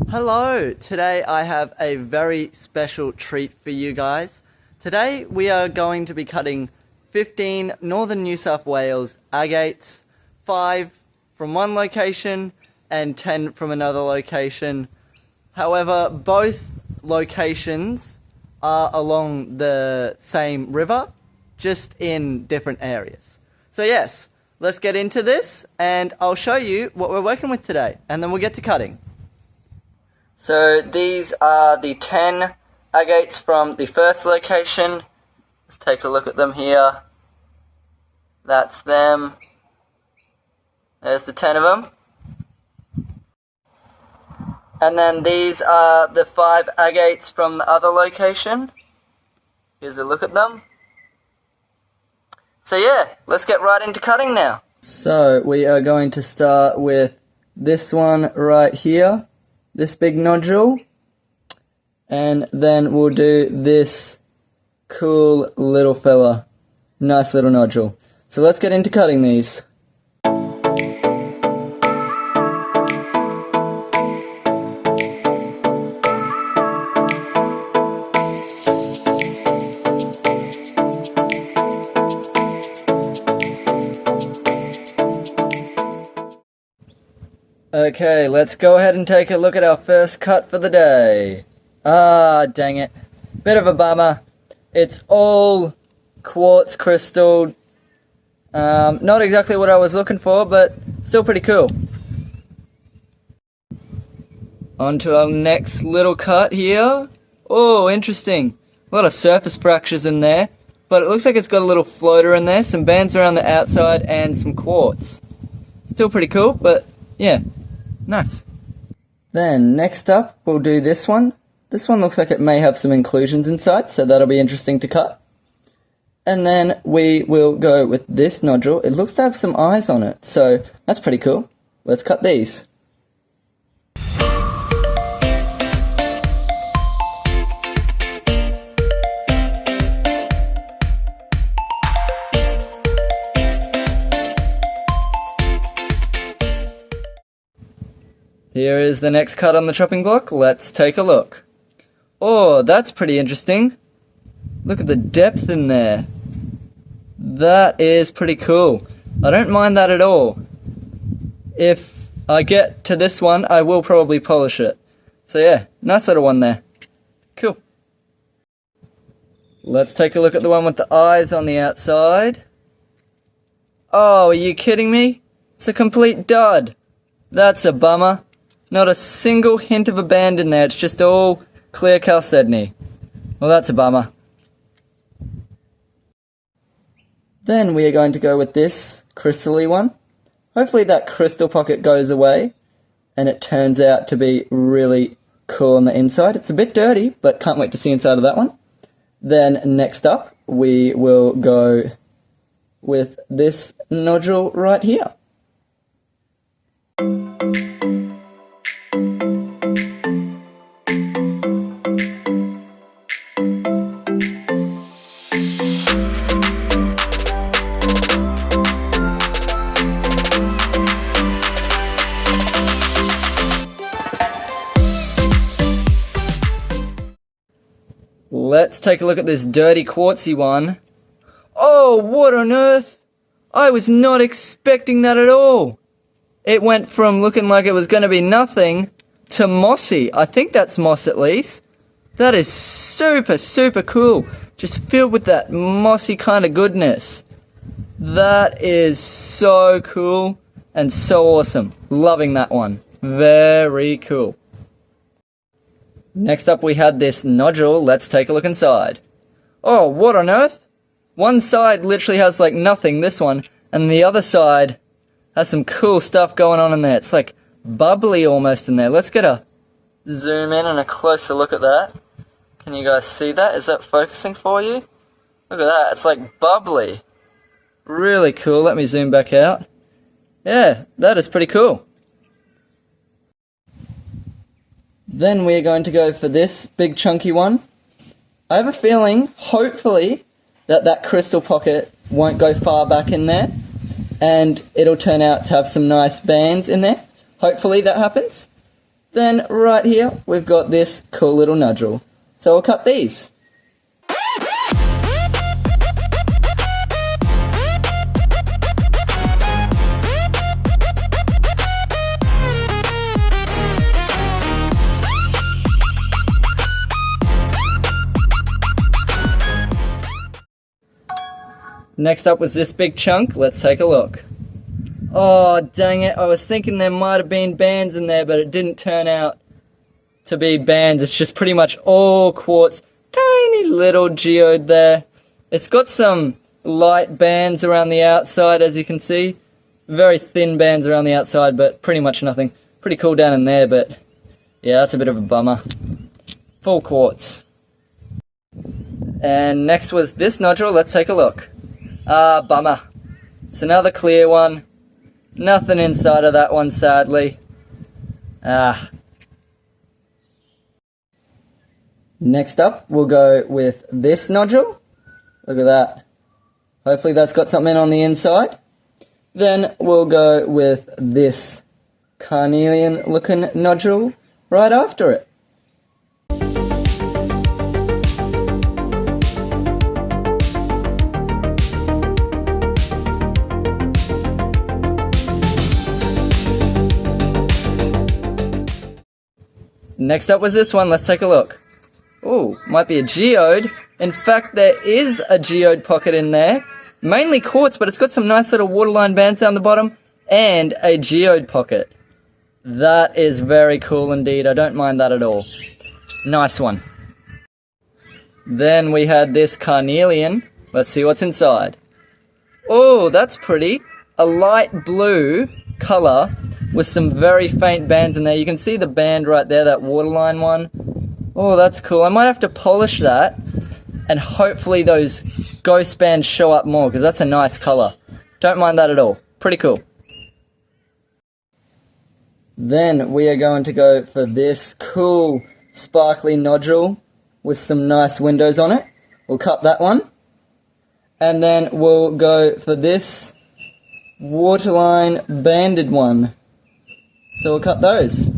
Hello! Today I have a very special treat for you guys. Today we are going to be cutting 15 Northern New South Wales agates, 5 from one location and 10 from another location. However, both locations are along the same river, just in different areas. So yes, let's get into this and I'll show you what we're working with today and then we'll get to cutting. So these are the 10 agates from the first location. Let's take a look at them here. That's them. There's the 10 of them. And then these are the 5 agates from the other location. Here's a look at them. So yeah, let's get right into cutting now. So we are going to start with this one right here. This big nodule, and then we'll do this cool little fella. Nice little nodule. So let's get into cutting these. Okay, let's go ahead and take a look at our first cut for the day. Ah, dang it. Bit of a bummer. It's all quartz crystal. Not exactly what I was looking for, but still pretty cool. On to our next little cut here. Oh, interesting. A lot of surface fractures in there, but it looks like it's got a little floater in there, some bands around the outside, and some quartz. Still pretty cool, but yeah. Nice. Then next up we'll do this one. This one looks like it may have some inclusions inside, so that'll be interesting to cut. And then we will go with this nodule. It looks to have some eyes on it, so that's pretty cool. Let's cut these. Here is the next cut on the chopping block. Let's take a look. Oh, that's pretty interesting. Look at the depth in there. That is pretty cool. I don't mind that at all. If I get to this one, I will probably polish it. So yeah, nice little one there. Cool. Let's take a look at the one with the eyes on the outside. Oh, are you kidding me? It's a complete dud. That's a bummer. Not a single hint of a band in there, it's just all clear chalcedony. Well, that's a bummer. Then we are going to go with this crystal-y one. Hopefully that crystal pocket goes away and it turns out to be really cool on the inside. It's a bit dirty, but can't wait to see inside of that one. Then next up, we will go with this nodule right here. Let's take a look at this dirty quartzy one. Oh, what on earth? I was not expecting that at all. It went from looking like it was going to be nothing to mossy. I think that's moss at least. That is super, super cool. Just filled with that mossy kind of goodness. That is so cool and so awesome. Loving that one. Very cool. Next up we had this nodule. Let's take a look inside. Oh, what on earth? One side literally has like nothing, this one, and the other side has some cool stuff going on in there. It's like bubbly almost in there. Let's get a zoom in and a closer look at that. Can you guys see that? Is that focusing for you? Look at that, it's like bubbly. Really cool. Let me zoom back out. Yeah, that is pretty cool. Then we are going to go for this big chunky one. I have a feeling, hopefully, that crystal pocket won't go far back in there and it'll turn out to have some nice bands in there. Hopefully that happens. Then right here, we've got this cool little nodule. So we'll cut these. Next up was this big chunk. Let's take a look. Oh, dang it. I was thinking there might have been bands in there, but it didn't turn out to be bands. It's just pretty much all quartz. Tiny little geode there. It's got some light bands around the outside, as you can see. Very thin bands around the outside, but pretty much nothing. Pretty cool down in there, but yeah, that's a bit of a bummer. Full quartz. And next was this nodule. Let's take a look. Ah, bummer. It's another clear one. Nothing inside of that one, sadly. Next up, we'll go with this nodule. Look at that. Hopefully that's got something on the inside. Then we'll go with this carnelian looking nodule right after it. Next up was this one. Let's take a look. Oh, might be a geode. In fact, there is a geode pocket in there. Mainly quartz, but it's got some nice little waterline bands down the bottom and a geode pocket. That is very cool indeed. I don't mind that at all. Nice one. Then we had this carnelian. Let's see what's inside. Oh, that's pretty. A light blue color with some very faint bands in there. You can see the band right there, that waterline one. Oh, that's cool. I might have to polish that and hopefully those ghost bands show up more because that's a nice color. Don't mind that at all. Pretty cool. Then we are going to go for this cool sparkly nodule with some nice windows on it. We'll cut that one. And then we'll go for this waterline banded one. So we'll cut those.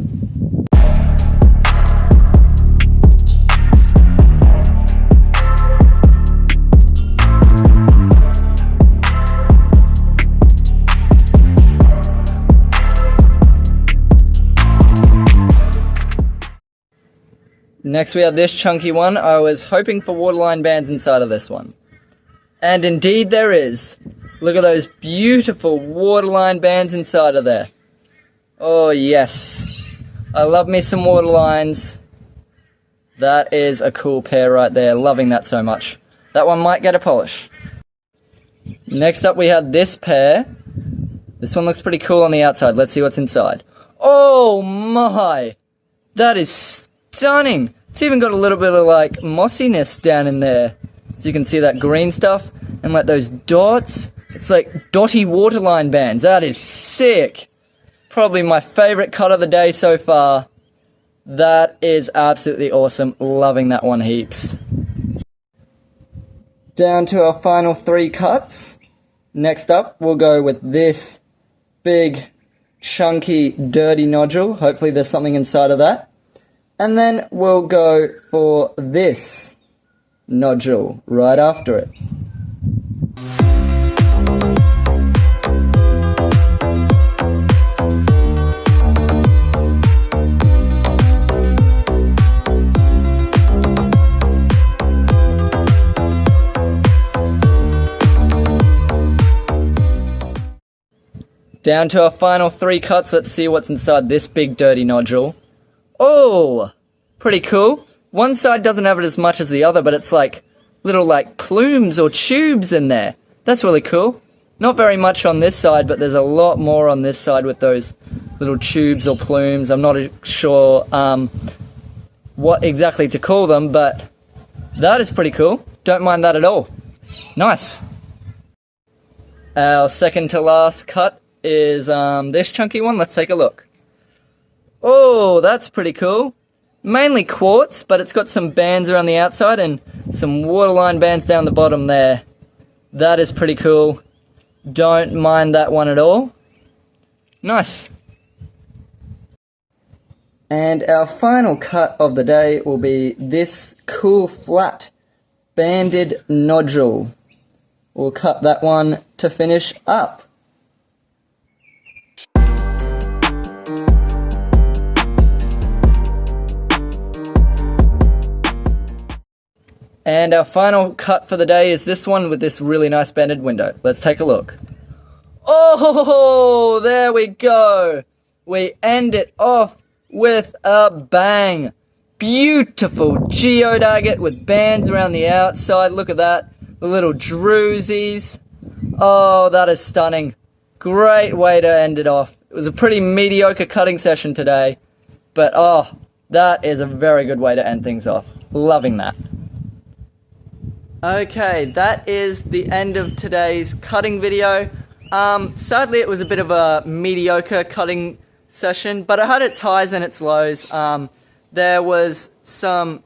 Next we have this chunky one. I was hoping for waterline bands inside of this one. And indeed there is. Look at those beautiful waterline bands inside of there. Oh yes, I love me some waterlines. That is a cool pair right there, loving that so much. That one might get a polish. Next up we have this pair. This one looks pretty cool on the outside. Let's see what's inside. Oh my, that is stunning. It's even got a little bit of like mossiness down in there. So you can see that green stuff and like those dots. It's like dotty waterline bands. That is sick. Probably my favorite cut of the day so far. That is absolutely awesome. Loving that one heaps. Down to our final 3 cuts. Next up, we'll go with this big, chunky, dirty nodule. Hopefully there's something inside of that. And then we'll go for this nodule right after it. Down to our final 3 cuts. Let's see what's inside this big dirty nodule. Oh, pretty cool. One side doesn't have it as much as the other, but it's like little like plumes or tubes in there. That's really cool. Not very much on this side, but there's a lot more on this side with those little tubes or plumes. I'm not sure what exactly to call them, but that is pretty cool. Don't mind that at all. Nice. Our second to last cut is this chunky one. Let's take a look. Oh, that's pretty cool. Mainly quartz, but it's got some bands around the outside and some waterline bands down the bottom there. That is pretty cool. Don't mind that one at all. Nice. And our final cut of the day will be this cool flat banded nodule. We'll cut that one to finish up. And our final cut for the day is this one with this really nice banded window. Let's take a look. Oh, there we go. We end it off with a bang. Beautiful geode agate with bands around the outside. Look at that. The little drusies. Oh, that is stunning. Great way to end it off. It was a pretty mediocre cutting session today. But oh, that is a very good way to end things off. Loving that. Okay, that is the end of today's cutting video. Sadly, it was a bit of a mediocre cutting session, but it had its highs and its lows. There was some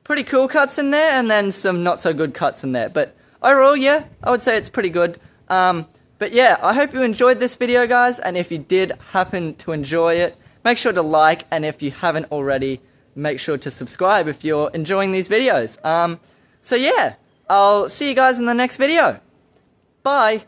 pretty cool cuts in there, and then some not so good cuts in there. But overall, yeah, I would say it's pretty good. But yeah, I hope you enjoyed this video, guys, and if you did happen to enjoy it, make sure to like, and if you haven't already, make sure to subscribe if you're enjoying these videos. So yeah, I'll see you guys in the next video. Bye!